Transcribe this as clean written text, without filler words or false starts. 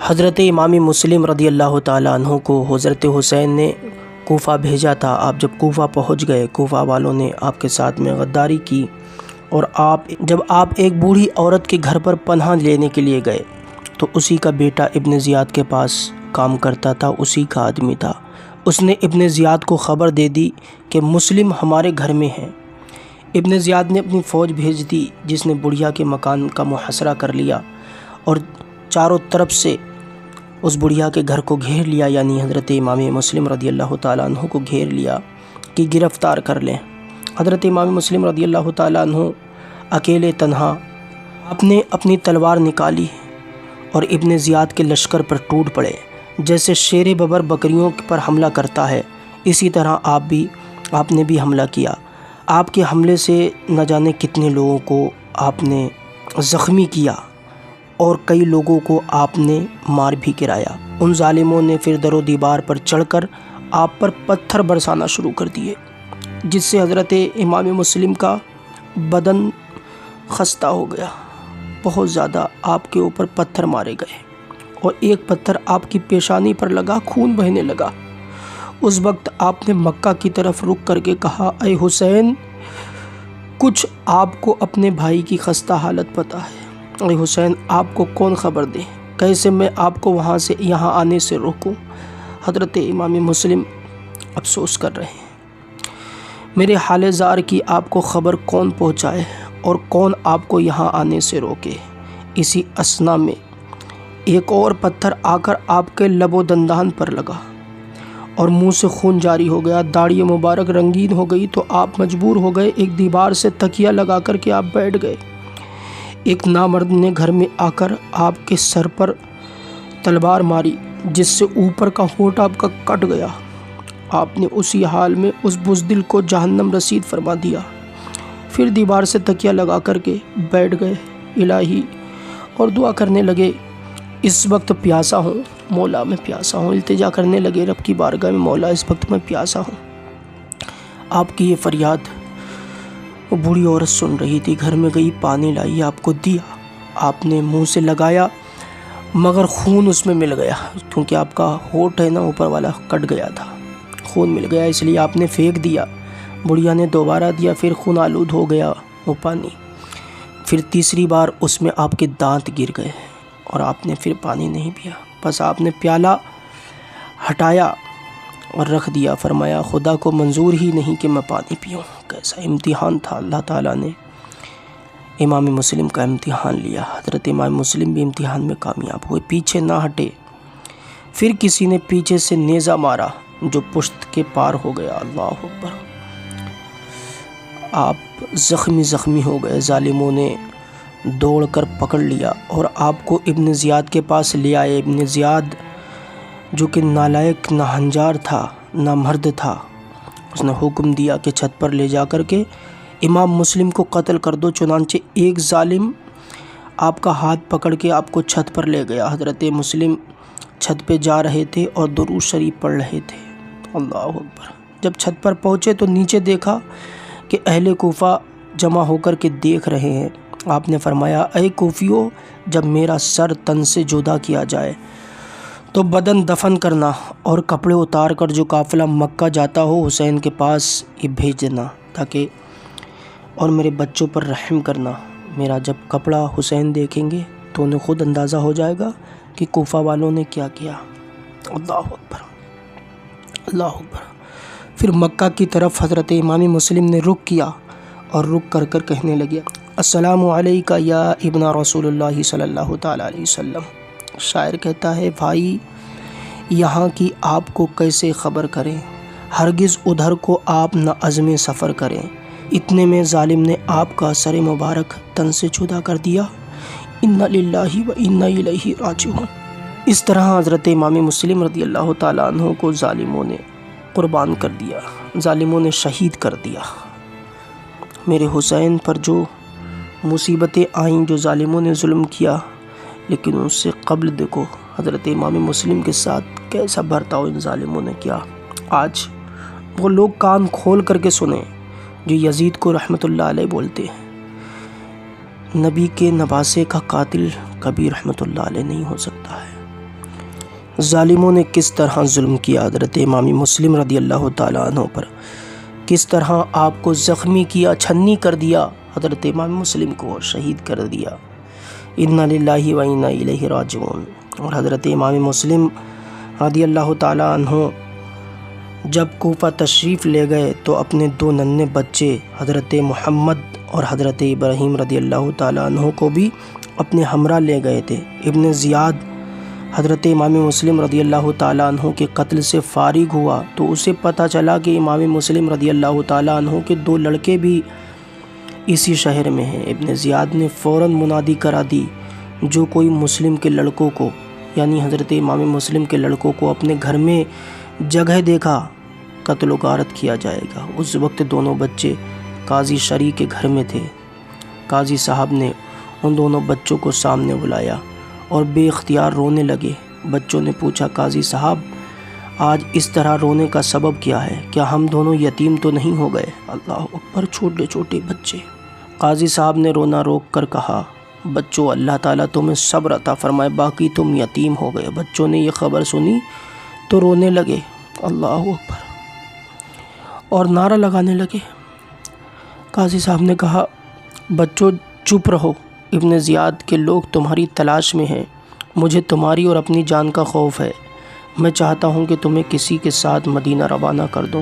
حضرت امام مسلم رضی اللہ تعالیٰ عنہ کو حضرت حسین نے کوفہ بھیجا تھا۔ آپ جب کوفہ پہنچ گئے، کوفہ والوں نے آپ کے ساتھ میں غداری کی، اور جب آپ ایک بوڑھی عورت کے گھر پر پناہ لینے کے لیے گئے تو اسی کا بیٹا ابن زیاد کے پاس کام کرتا تھا، اسی کا آدمی تھا۔ اس نے ابن زیاد کو خبر دے دی کہ مسلم ہمارے گھر میں ہیں۔ ابن زیاد نے اپنی فوج بھیج دی، جس نے بڑھیا کے مکان کا محاصرہ کر لیا اور چاروں طرف سے اس بڑھیا کے گھر کو گھیر لیا، یعنی حضرت امام مسلم رضی اللہ تعالیٰ عنہ کو گھیر لیا کہ گرفتار کر لیں۔ حضرت امام مسلم رضی اللہ تعالیٰ عنہ اکیلے تنہا آپ نے اپنی تلوار نکالی اور ابن زیاد کے لشکر پر ٹوٹ پڑے۔ جیسے شیر ببر بکریوں پر حملہ کرتا ہے، اسی طرح آپ نے بھی حملہ کیا۔ آپ کے حملے سے نہ جانے کتنے لوگوں کو آپ نے زخمی کیا اور کئی لوگوں کو آپ نے مار بھی گرایا۔ ان ظالموں نے پھر در و دیوار پر چڑھ کر آپ پر پتھر برسانا شروع کر دیے، جس سے حضرت امام مسلم کا بدن خستہ ہو گیا۔ بہت زیادہ آپ کے اوپر پتھر مارے گئے اور ایک پتھر آپ کی پیشانی پر لگا، خون بہنے لگا۔ اس وقت آپ نے مکہ کی طرف رخ کر کے کہا، اے حسین، کچھ آپ کو اپنے بھائی کی خستہ حالت پتہ ہے؟ اے حسین، آپ کو کون خبر دے؟ کیسے میں آپ کو وہاں سے یہاں آنے سے روکوں؟ حضرت امام مسلم افسوس کر رہے ہیں، میرے حال زار کی آپ کو خبر کون پہنچائے اور کون آپ کو یہاں آنے سے روکے؟ اسی اثنا میں ایک اور پتھر آ کر آپ کے لب و دندان پر لگا اور منہ سے خون جاری ہو گیا، داڑھی مبارک رنگین ہو گئی، تو آپ مجبور ہو گئے ایک دیوار سے تکیہ لگا کر کے آپ بیٹھ گئے۔ ایک نامرد نے گھر میں آ کر آپ کے سر پر تلوار ماری، جس سے اوپر کا ہونٹ آپ کا کٹ گیا۔ آپ نے اسی حال میں اس بزدل کو جہنم رسید فرما دیا۔ پھر دیوار سے تکیہ لگا کر کے بیٹھ گئے الہی، اور دعا کرنے لگے، اس وقت پیاسا ہوں مولا، میں پیاسا ہوں۔ التجا کرنے لگے رب کی بارگاہ میں، مولا اس وقت میں پیاسا ہوں۔ آپ کی یہ فریاد وہ بوڑھی عورت سن رہی تھی، گھر میں گئی، پانی لائی، آپ کو دیا۔ آپ نے منہ سے لگایا مگر خون اس میں مل گیا، کیونکہ آپ کا ہونٹ ہے نا اوپر والا کٹ گیا تھا، خون مل گیا، اس لیے آپ نے پھینک دیا۔ بڑھیا نے دوبارہ دیا، پھر خون آلود ہو گیا وہ پانی۔ پھر تیسری بار اس میں آپ کے دانت گر گئے اور آپ نے پھر پانی نہیں پیا، بس آپ نے پیالہ ہٹایا اور رکھ دیا۔ فرمایا خدا کو منظور ہی نہیں کہ میں پانی پیوں۔ کیسا امتحان تھا! اللہ تعالیٰ نے امام مسلم کا امتحان لیا۔ حضرت امام مسلم بھی امتحان میں کامیاب ہوئے، پیچھے نہ ہٹے۔ پھر کسی نے پیچھے سے نیزہ مارا جو پشت کے پار ہو گیا۔ اللہ اکبر! آپ زخمی ہو گئے۔ ظالموں نے دوڑ کر پکڑ لیا اور آپ کو ابن زیاد کے پاس لے آئے۔ ابن زیاد جو کہ نالائق، نہ ہنجار تھا، نہ مرد تھا، اس نے حکم دیا کہ چھت پر لے جا کر کے امام مسلم کو قتل کر دو۔ چنانچہ ایک ظالم آپ کا ہاتھ پکڑ کے آپ کو چھت پر لے گیا۔ حضرت مسلم چھت پہ جا رہے تھے اور درود شریف پڑھ رہے تھے۔ اللہ اکبر! جب چھت پر پہنچے تو نیچے دیکھا کہ اہل کوفہ جمع ہو کر کے دیکھ رہے ہیں۔ آپ نے فرمایا، اے کوفیو، جب میرا سر تن سے جدا کیا جائے تو بدن دفن کرنا اور کپڑے اتار کر جو قافلہ مکہ جاتا ہو حسین کے پاس یہ بھیج دینا، تاکہ اور میرے بچوں پر رحم کرنا۔ میرا جب کپڑا حسین دیکھیں گے تو انہیں خود اندازہ ہو جائے گا کہ کوفہ والوں نے کیا کیا۔ اللہ اکبر! اللہ اکبر! پھر مکہ کی طرف حضرت امام مسلم نے رخ کیا اور رخ کر کر کہنے لگے، السلام علیکہ یا ابن رسول اللہ صلی اللہ تعالیٰ علیہ وسلم۔ شاعر کہتا ہے، بھائی یہاں کی آپ کو کیسے خبر کریں، ہرگز ادھر کو آپ نہ عزم سفر کریں۔ اتنے میں ظالم نے آپ کا سر مبارک تن سے جدا کر دیا۔ انا للہ و انا الیہ راجعون۔ اس طرح حضرت امام مسلم رضی اللہ تعالیٰ عنہ کو ظالموں نے قربان کر دیا، ظالموں نے شہید کر دیا۔ میرے حسین پر جو مصیبتیں آئیں، جو ظالموں نے ظلم کیا، لیکن اس سے قبل دیکھو حضرت امام مسلم کے ساتھ کیسا برتاؤ ان ظالموں نے کیا۔ آج وہ لوگ کان کھول کر کے سنیں جو یزید کو رحمت اللہ علیہ بولتے ہیں۔ نبی کے نواسے کا قاتل کبھی رحمت اللہ علیہ نہیں ہو سکتا ہے۔ ظالموں نے کس طرح ظلم کیا حضرت امام مسلم رضی اللہ تعالیٰ عنہ پر، کس طرح آپ کو زخمی کیا، چھنی کر دیا، حضرت امام مسلم کو شہید کر دیا۔ انا للہ و انا الیہ راجعون۔ اور حضرت امام مسلم رضی اللہ تعالیٰ عنہ جب کوفہ تشریف لے گئے تو اپنے 2 ننھے بچے حضرت محمد اور حضرت ابراہیم رضی اللہ تعالیٰ عنہ کو بھی اپنے ہمراہ لے گئے تھے۔ ابن زیاد حضرت امام مسلم رضی اللہ تعالیٰ عنہ کے قتل سے فارغ ہوا تو اسے پتہ چلا کہ امام مسلم رضی اللہ تعالیٰ عنہ کے 2 لڑکے بھی اسی شہر میں ہیں۔ ابن زیاد نے فوراً منادی کرا دی، جو کوئی مسلم کے لڑکوں کو یعنی حضرت امام مسلم کے لڑکوں کو اپنے گھر میں جگہ دیکھا قتل و غارت کیا جائے گا۔ اس وقت دونوں بچے قاضی شرع کے گھر میں تھے۔ قاضی صاحب نے ان دونوں بچوں کو سامنے بلایا اور بے اختیار رونے لگے۔ بچوں نے پوچھا، قاضی صاحب آج اس طرح رونے کا سبب کیا ہے؟ کیا ہم دونوں یتیم تو نہیں ہو گئے؟ اللہ اکبر، چھوٹے چھوٹے بچے۔ قاضی صاحب نے رونا روک کر کہا، بچوں اللہ تعالیٰ تمہیں صبر عطا فرمائے، باقی تم یتیم ہو گئے۔ بچوں نے یہ خبر سنی تو رونے لگے، اللہ اکبر، اور نعرہ لگانے لگے۔ قاضی صاحب نے کہا، بچوں چپ رہو، ابن زیاد کے لوگ تمہاری تلاش میں ہیں، مجھے تمہاری اور اپنی جان کا خوف ہے، میں چاہتا ہوں کہ تمہیں کسی کے ساتھ مدینہ روانہ کر دوں۔